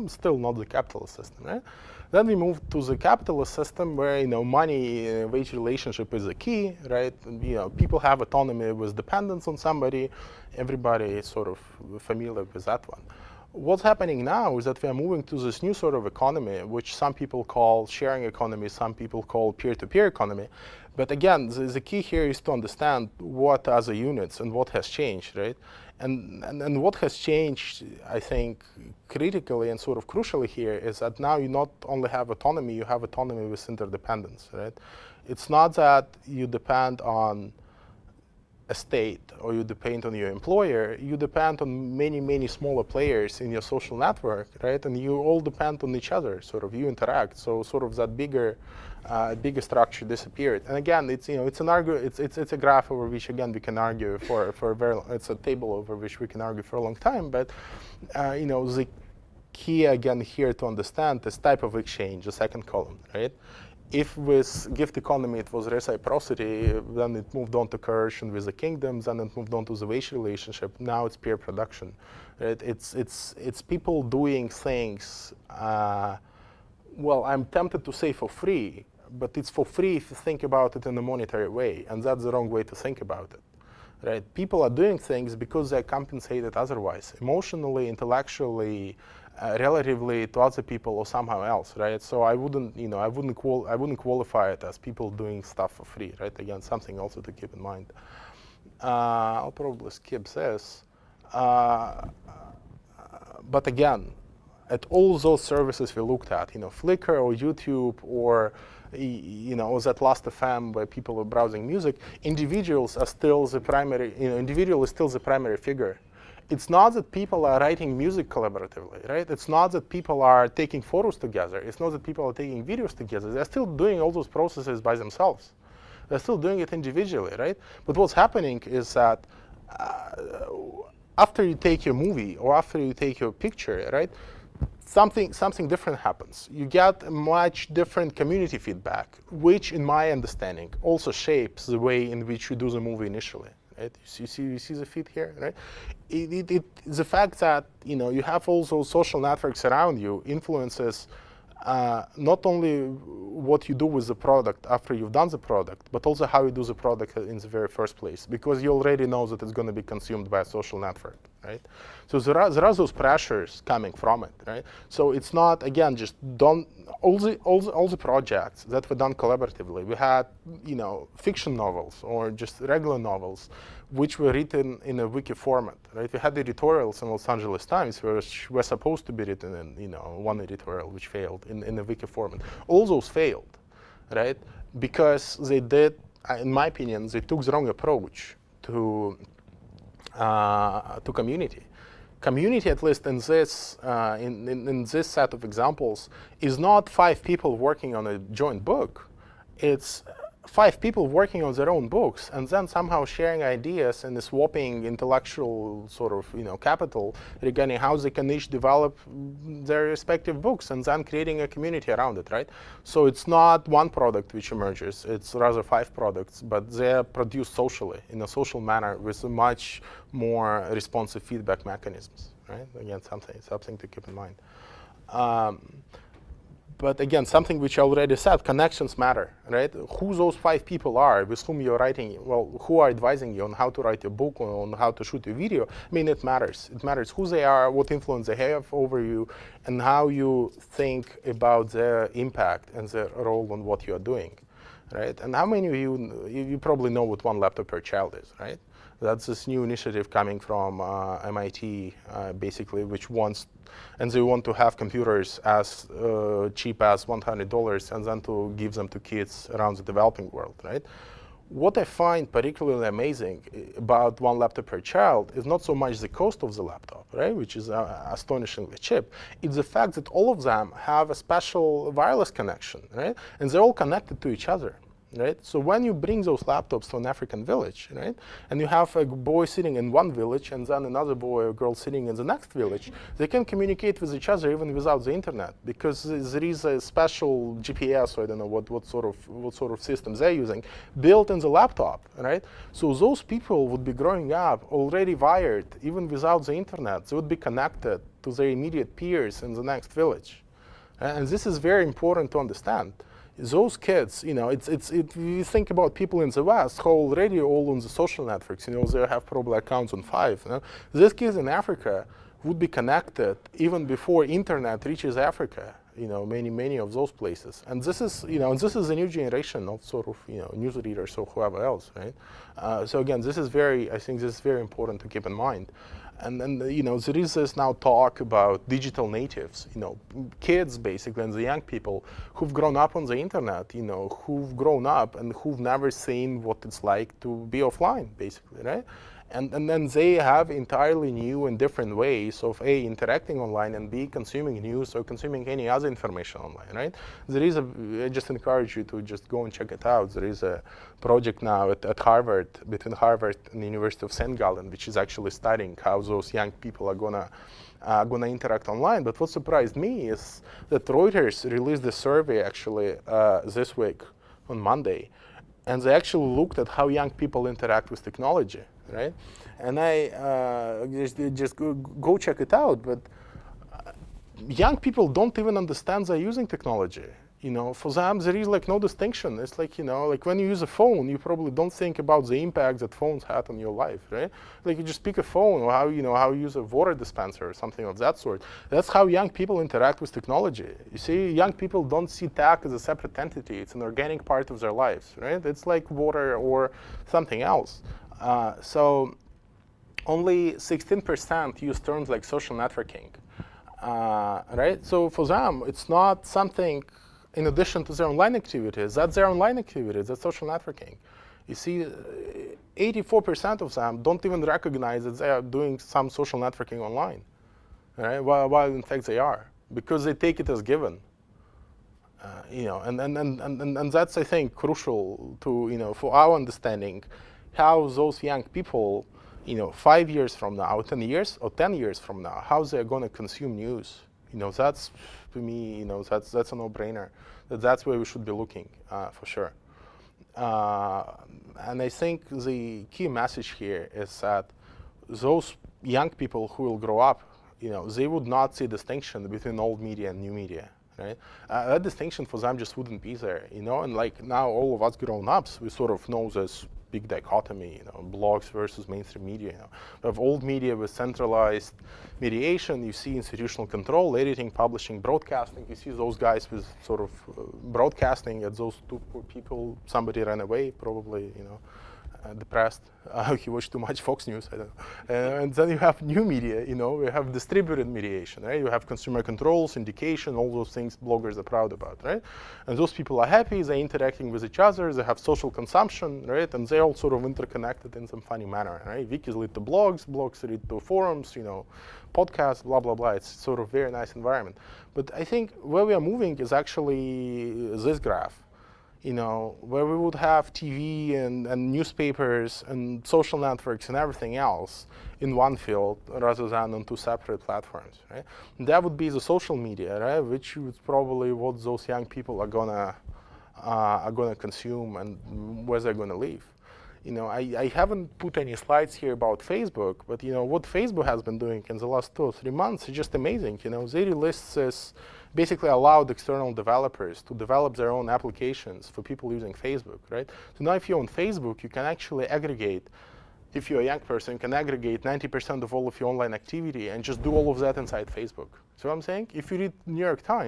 system, still not the capitalist system, right? Then we moved to the capitalist system where money wage relationship is the key, right? And, people have autonomy with dependence on somebody. Everybody is sort of familiar with that one. What's happening now is that we are moving to this new sort of economy, which some people call sharing economy, some people call peer-to-peer economy. But again, the key here is to understand what are the units and what has changed, right? And what has changed, I think, critically and sort of crucially here is that now you not only have autonomy, you have autonomy with interdependence, right? It's not that you depend on a state or you depend on your employer, you depend on many, many smaller players in your social network, right? And you all depend on each other, sort of, you interact. So sort of that bigger structure disappeared. And again, it's it's a graph over which again we can argue for a very long, it's a table over which we can argue for a long time. But the key again here to understand this type of exchange, the second column, right? If with gift economy it was reciprocity, then it moved on to coercion with the kingdoms, then it moved on to the wage relationship. Now it's peer production. Right? It's people doing things. Well, I'm tempted to say for free, but it's for free if you think about it in a monetary way, and that's the wrong way to think about it. Right? People are doing things because they're compensated otherwise, emotionally, intellectually, relatively to other people or somehow else, right? So I wouldn't qualify it as people doing stuff for free, right? Again, something also to keep in mind. I'll probably skip this, but again, at all those services we looked at, Flickr or YouTube or that Last.fm where people are browsing music, individuals are still the primary. Individual is still the primary figure. It's not that people are writing music collaboratively, right? It's not that people are taking photos together. It's not that people are taking videos together. They're still doing all those processes by themselves. They're still doing it individually, right? But what's happening is that after you take your movie or after you take your picture, right, something different happens. You get a much different community feedback, which, in my understanding, also shapes the way in which you do the movie initially. Right? You see the feed here, right? The fact that you have all those social networks around you influences not only what you do with the product after you've done the product, but also how you do the product in the very first place, because you already know that it's going to be consumed by a social network, right? So there are those pressures coming from it, right? So it's not, again, just don't, all the projects that were done collaboratively, we had, fiction novels or just regular novels, which were written in a wiki format, right? We had editorials in Los Angeles Times which were supposed to be written in, one editorial which failed in a wiki format. All those failed, right? Because they did, in my opinion, they took the wrong approach to community. Community, at least in this in this set of examples, is not 5 people working on a joint book. It's 5 people working on their own books and then somehow sharing ideas and swapping intellectual sort of capital regarding how they can each develop their respective books and then creating a community around it, right? So it's not one product which emerges, it's rather 5 products, but they're produced socially in a social manner with a much more responsive feedback mechanisms, right? Again, something to keep in mind. But again, something which I already said, connections matter, right? Who those 5 people are with whom you're writing, well, who are advising you on how to write a book, on how to shoot a video, I mean, it matters. It matters who they are, what influence they have over you, and how you think about their impact and their role on what you're doing, right? And how many of you probably know what one laptop per child is, right? That's this new initiative coming from MIT, basically, which wants, and they want to have computers as cheap as $100 and then to give them to kids around the developing world, right? What I find particularly amazing about one laptop per child is not so much the cost of the laptop, right, which is astonishingly cheap. It's the fact that all of them have a special wireless connection, right? And they're all connected to each other. right? So when you bring those laptops to an African village, right, and you have a boy sitting in one village and then another boy or girl sitting in the next village, they can communicate with each other even without the internet, because there is a special GPS, or I don't know what sort of systems they're using, built in the laptop, right? So those people would be growing up already wired, even without the internet. They would be connected to their immediate peers in the next village. And this is very important to understand. Those kids, you think about people in the West who already all on the social networks, they have probably accounts on 5. These kids in Africa would be connected even before internet reaches Africa, many of those places. And this is, this is a new generation of sort of, newsreaders or whoever else, right? So again, I think this is very important to keep in mind. And then, there is this now talk about digital natives, kids basically, and the young people who've grown up on the internet, who've grown up and who've never seen what it's like to be offline, basically, right? And then they have entirely new and different ways of A, interacting online, and B, consuming news or consuming any other information online, right? I just encourage you to just go and check it out. There is a project now at Harvard, between Harvard and the University of St. Gallen, which is actually studying how those young people are gonna interact online. But what surprised me is that Reuters released a survey actually this week on Monday, and they actually looked at how young people interact with technology, right? And I just go check it out. But young people don't even understand they're using technology. For them, there is like no distinction. It's like, like when you use a phone, you probably don't think about the impact that phones had on your life, right? Like you just pick a phone, or how you use a water dispenser or something of that sort. That's how young people interact with technology. You see, young people don't see tech as a separate entity. It's an organic part of their lives, right? It's like water or something else. So only 16% use terms like social networking, right? So for them, it's not something in addition to their online activities. That's their online activities, that's social networking. You see, 84% of them don't even recognize that they are doing some social networking online, right? While in fact they are, because they take it as given. And that's, I think, crucial to, for our understanding how those young people, 5 years from now, 10 years, or 10 years from now, how they're going to consume news. That's, to me, that's a no-brainer. That's where we should be looking, for sure. And I think the key message here is that those young people who will grow up, they would not see distinction between old media and new media, right? That distinction for them just wouldn't be there, And like now, all of us grown-ups, we sort of know this big dichotomy, blogs versus mainstream media. We have old media with centralized mediation. You see institutional control, editing, publishing, broadcasting. You see those guys with sort of broadcasting at those two poor people. Somebody ran away, probably, depressed. He watched too much Fox News, I don't know. And then you have new media, we have distributed mediation, right? You have consumer control, syndication, all those things bloggers are proud about, right? And those people are happy, they're interacting with each other, they have social consumption, right? And they're all sort of interconnected in some funny manner, right? Wikis lead to blogs, blogs lead to forums, podcasts, blah, blah, blah. It's sort of very nice environment. But I think where we are moving is actually this graph. Where we would have TV and newspapers and social networks and everything else in one field rather than on two separate platforms, right? And that would be the social media, right? Which is probably what those young people are gonna consume and where they're gonna live. I haven't put any slides here about Facebook, but what Facebook has been doing in the last 2 or 3 months is just amazing. They released this, basically allowed external developers to develop their own applications for people using Facebook, right? So now if you're on Facebook, you can actually aggregate, if you're a young person, you can aggregate 90% of all of your online activity and just do all of that inside Facebook. So what I'm saying, if you read New York Times,